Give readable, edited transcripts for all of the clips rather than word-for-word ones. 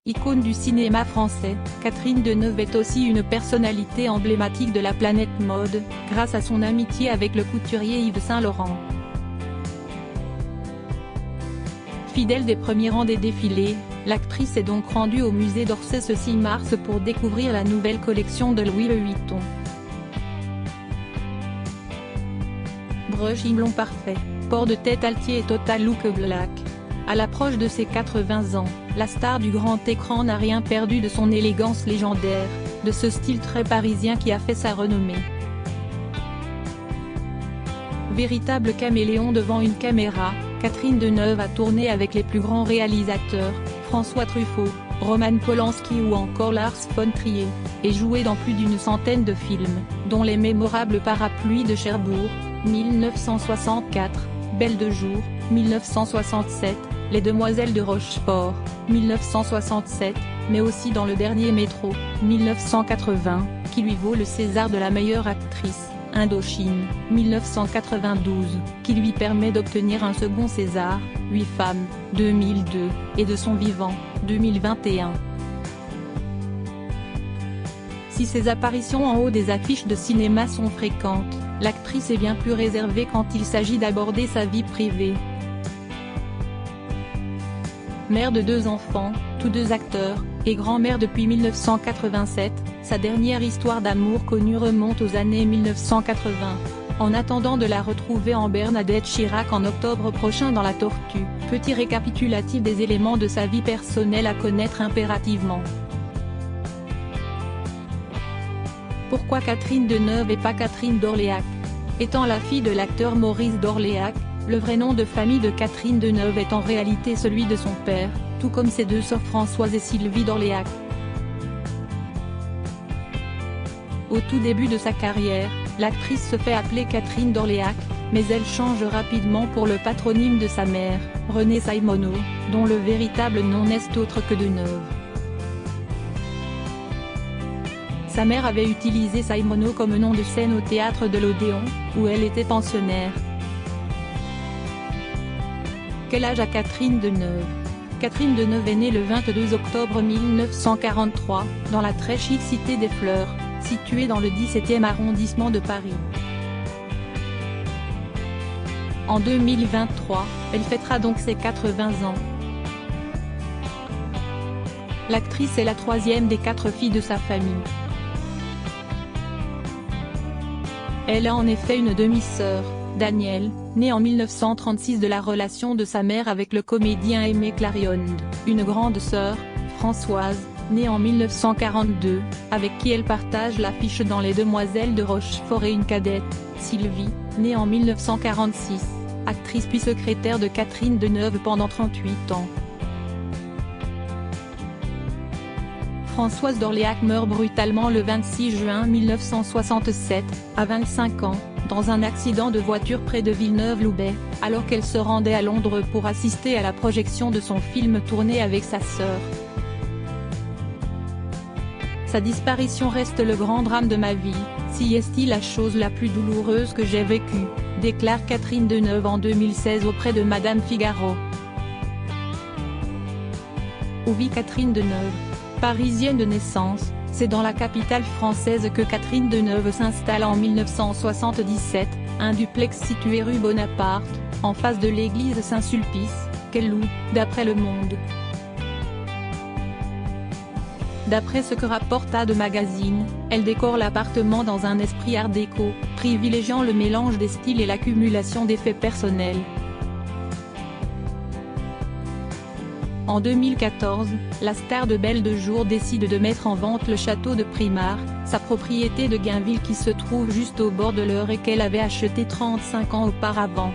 Icône du cinéma français, Catherine Deneuve est aussi une personnalité emblématique de la planète mode, grâce à son amitié avec le couturier Yves Saint Laurent. Fidèle des premiers rangs des défilés, l'actrice est donc rendue au musée d'Orsay ce 6 mars pour découvrir la nouvelle collection de Louis Vuitton. Brushing blond parfait, port de tête altier et total look black. À l'approche de ses 80 ans, la star du grand écran n'a rien perdu de son élégance légendaire, de ce style très parisien qui a fait sa renommée. Véritable caméléon devant une caméra, Catherine Deneuve a tourné avec les plus grands réalisateurs, François Truffaut, Roman Polanski ou encore Lars von Trier, et joué dans plus d'une centaine de films, dont les mémorables Parapluie de Cherbourg, 1964, Belle de jour, 1967, Les Demoiselles de Rochefort, 1967, mais aussi dans Le Dernier Métro, 1980, qui lui vaut le César de la meilleure actrice, Indochine, 1992, qui lui permet d'obtenir un second César, 8 femmes, 2002, et de son vivant, 2021. Si ses apparitions en haut des affiches de cinéma sont fréquentes, l'actrice est bien plus réservée quand il s'agit d'aborder sa vie privée. Mère de 2 enfants, tous 2 acteurs, et grand-mère depuis 1987, sa dernière histoire d'amour connue remonte aux années 1980. En attendant de la retrouver en Bernadette Chirac en octobre prochain dans La Tortue, petit récapitulatif des éléments de sa vie personnelle à connaître impérativement. Pourquoi Catherine Deneuve et pas Catherine d'Orléac? Étant la fille de l'acteur Maurice d'Orléac, le vrai nom de famille de Catherine Deneuve est en réalité celui de son père, tout comme ses 2 sœurs Françoise et Sylvie d'Orléac. Au tout début de sa carrière, l'actrice se fait appeler Catherine d'Orléac, mais elle change rapidement pour le patronyme de sa mère, Renée Simoneau, dont le véritable nom n'est autre que Deneuve. Sa mère avait utilisé Simoneau comme nom de scène au théâtre de l'Odéon, où elle était pensionnaire. Quel âge a Catherine Deneuve? Catherine Deneuve est née le 22 octobre 1943, dans la très chic cité des Fleurs, située dans le 17e arrondissement de Paris. En 2023, elle fêtera donc ses 80 ans. L'actrice est la 3e des 4 filles de sa famille. Elle a en effet une demi-sœur, Danielle, née en 1936 de la relation de sa mère avec le comédien Aimé Clarionde, une grande sœur, Françoise, née en 1942, avec qui elle partage l'affiche dans Les Demoiselles de Rochefort et une cadette, Sylvie, née en 1946, actrice puis secrétaire de Catherine Deneuve pendant 38 ans. Françoise d'Orléac meurt brutalement le 26 juin 1967, à 25 ans, dans un accident de voiture près de Villeneuve-Loubet, alors qu'elle se rendait à Londres pour assister à la projection de son film tourné avec sa sœur. Sa disparition reste le grand drame de ma vie, si est-il la chose la plus douloureuse que j'ai vécue, déclare Catherine Deneuve en 2016 auprès de Madame Figaro. Où vit Catherine Deneuve? Parisienne de naissance, c'est dans la capitale française que Catherine Deneuve s'installe en 1977, un duplex situé rue Bonaparte, en face de l'église Saint-Sulpice, qu'elle loue, d'après Le Monde. D'après ce que rapporte A de Magazine, elle décore l'appartement dans un esprit art déco, privilégiant le mélange des styles et l'accumulation d'effets personnels. En 2014, la star de Belle de jour décide de mettre en vente le château de Primard, sa propriété de Gainville qui se trouve juste au bord de l'Eure et qu'elle avait acheté 35 ans auparavant.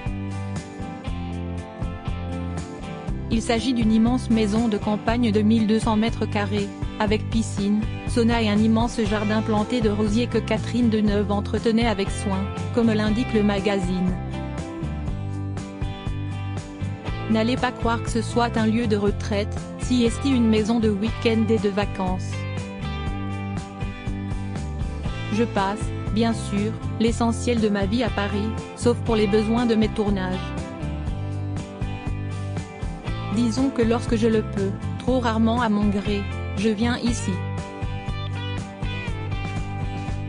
Il s'agit d'une immense maison de campagne de 1200 mètres carrés, avec piscine, sauna et un immense jardin planté de rosiers que Catherine Deneuve entretenait avec soin, comme l'indique le magazine. N'allez pas croire que ce soit un lieu de retraite, si est une maison de week-end et de vacances. Je passe, bien sûr, l'essentiel de ma vie à Paris, sauf pour les besoins de mes tournages. Disons que lorsque je le peux, Trop rarement à mon gré, je viens ici.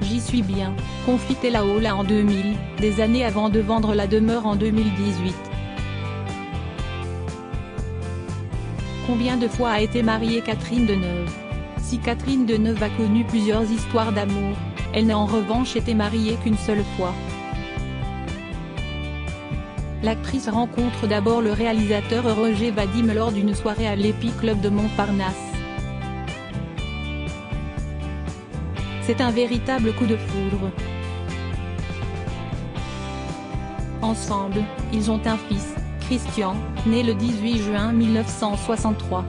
J'y suis bien, confie Tella Ola en 2000, des années avant de vendre la demeure en 2018. Combien de fois a été mariée Catherine Deneuve? Si Catherine Deneuve a connu plusieurs histoires d'amour, elle n'a en revanche été mariée qu'une seule fois. L'actrice rencontre d'abord le réalisateur Roger Vadim lors d'une soirée à l'Epic Club de Montparnasse. C'est un véritable coup de foudre. Ensemble, ils ont un fils, Christian, né le 18 juin 1963.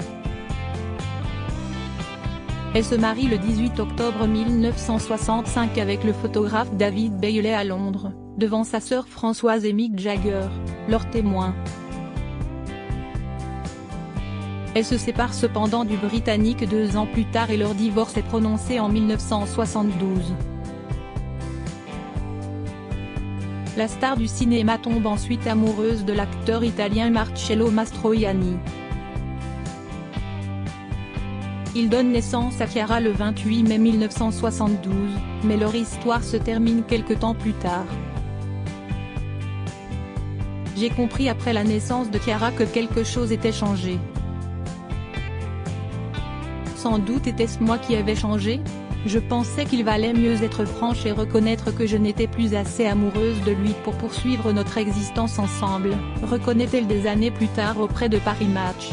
Elle se marie le 18 octobre 1965 avec le photographe David Bailey à Londres, devant sa sœur Françoise et Mick Jagger, leurs témoins. Elle se sépare cependant du Britannique 2 ans plus tard et leur divorce est prononcé en 1972. La star du cinéma tombe ensuite amoureuse de l'acteur italien Marcello Mastroianni. Il donne naissance à Chiara le 28 mai 1972, mais leur histoire se termine quelque temps plus tard. J'ai compris après la naissance de Chiara que quelque chose était changé. Sans doute était-ce moi qui avais changé? Je pensais qu'il valait mieux être franche et reconnaître que je n'étais plus assez amoureuse de lui pour poursuivre notre existence ensemble, reconnaît-elle des années plus tard auprès de Paris Match.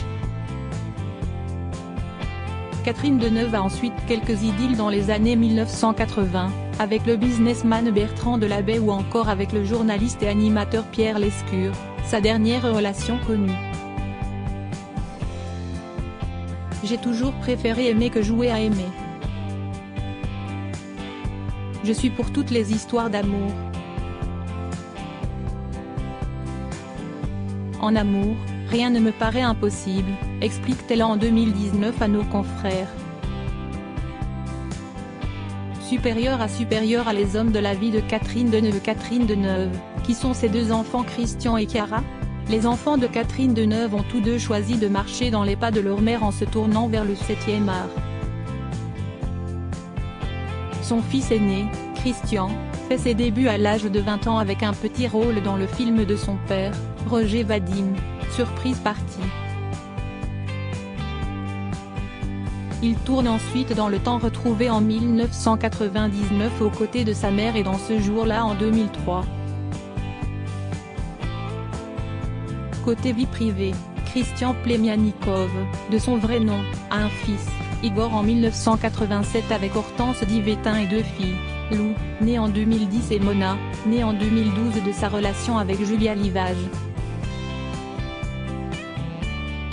Catherine Deneuve a ensuite quelques idylles dans les années 1980, avec le businessman Bertrand Delabey ou encore avec le journaliste et animateur Pierre Lescure, sa dernière relation connue. J'ai toujours préféré aimer que jouer à aimer. Je suis pour toutes les histoires d'amour. En amour, rien ne me paraît impossible, explique-t-elle en 2019 à nos confrères. Supérieure à les hommes de la vie de Catherine Deneuve, qui sont ses deux enfants Christian et Chiara? Les enfants de Catherine Deneuve ont tous deux choisi de marcher dans les pas de leur mère en se tournant vers le 7e art. Son fils aîné, Christian, fait ses débuts à l'âge de 20 ans avec un petit rôle dans le film de son père, Roger Vadim, Surprise Party. Il tourne ensuite dans Le Temps retrouvé en 1999 aux côtés de sa mère et dans Ce jour-là en 2003. Côté vie privée, Christian Plemianikov, de son vrai nom, a un fils, Igor en 1987 avec Hortense Divetin et deux filles, Lou, née en 2010 et Mona, née en 2012 de sa relation avec Julia Livage.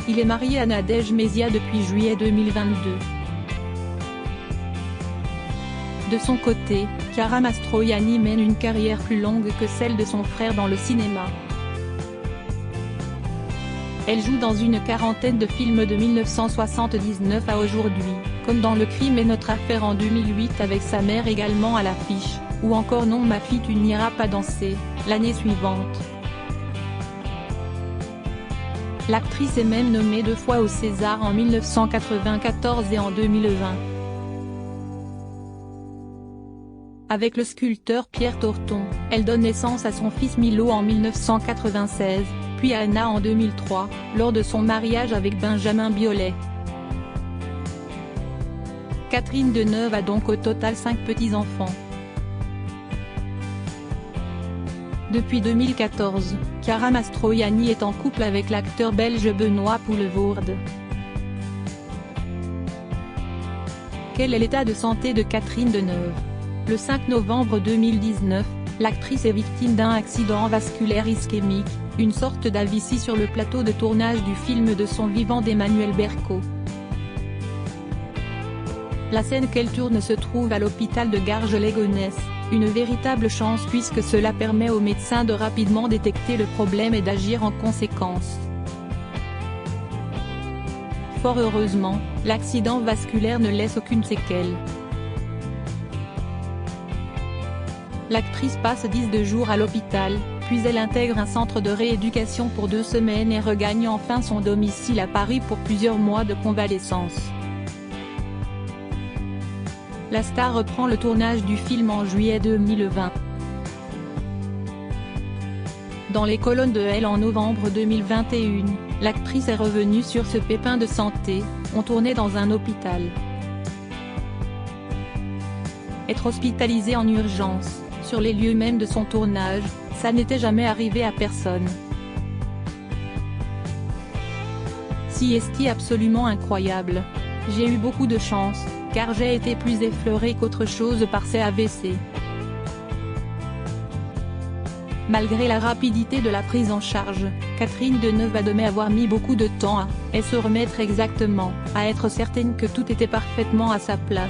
Il est marié à Nadège Mézia depuis juillet 2022. De son côté, Chiara Mastroianni mène une carrière plus longue que celle de son frère dans le cinéma. Elle joue dans une quarantaine de films de 1979 à aujourd'hui, comme dans Le Crime et notre affaire en 2008 avec sa mère également à l'affiche, ou encore Non ma fille tu n'iras pas danser, l'année suivante. L'actrice est même nommée 2 fois au César en 1994 et en 2020. Avec le sculpteur Pierre Torton, elle donne naissance à son fils Milo en 1996, puis à Anna en 2003, lors de son mariage avec Benjamin Biolay. Catherine Deneuve a donc au total 5 petits-enfants. Depuis 2014, Chiara Mastroianni est en couple avec l'acteur belge Benoît Poelvoorde. Quel est l'état de santé de Catherine Deneuve? Le 5 novembre 2019, l'actrice est victime d'un accident vasculaire ischémique, une sorte d'AVC sur le plateau de tournage du film de son vivant d'Emmanuel Berco. La scène qu'elle tourne se trouve à l'hôpital de Garges-lès-Gonesse, une véritable chance puisque cela permet aux médecins de rapidement détecter le problème et d'agir en conséquence. Fort heureusement, l'accident vasculaire ne laisse aucune séquelle. L'actrice passe 10 jours à l'hôpital, puis elle intègre un centre de rééducation pour 2 semaines et regagne enfin son domicile à Paris pour plusieurs mois de convalescence. La star reprend le tournage du film en juillet 2020. Dans les colonnes de Elle en novembre 2021, l'actrice est revenue sur ce pépin de santé, on tournait dans un hôpital. Être hospitalisée en urgence, sur les lieux même de son tournage, ça n'était jamais arrivé à personne. Siesti absolument incroyable. J'ai eu beaucoup de chance, car j'ai été plus effleurée qu'autre chose par ces AVC. Malgré la rapidité de la prise en charge, Catherine Deneuve admet avoir mis beaucoup de temps à se remettre exactement, à être certaine que tout était parfaitement à sa place.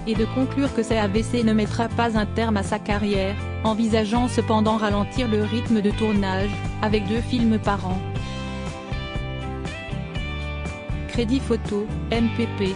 Et de conclure que ces AVC ne mettra pas un terme à sa carrière, envisageant cependant ralentir le rythme de tournage, avec 2 films par an. Crédit photo, MPP.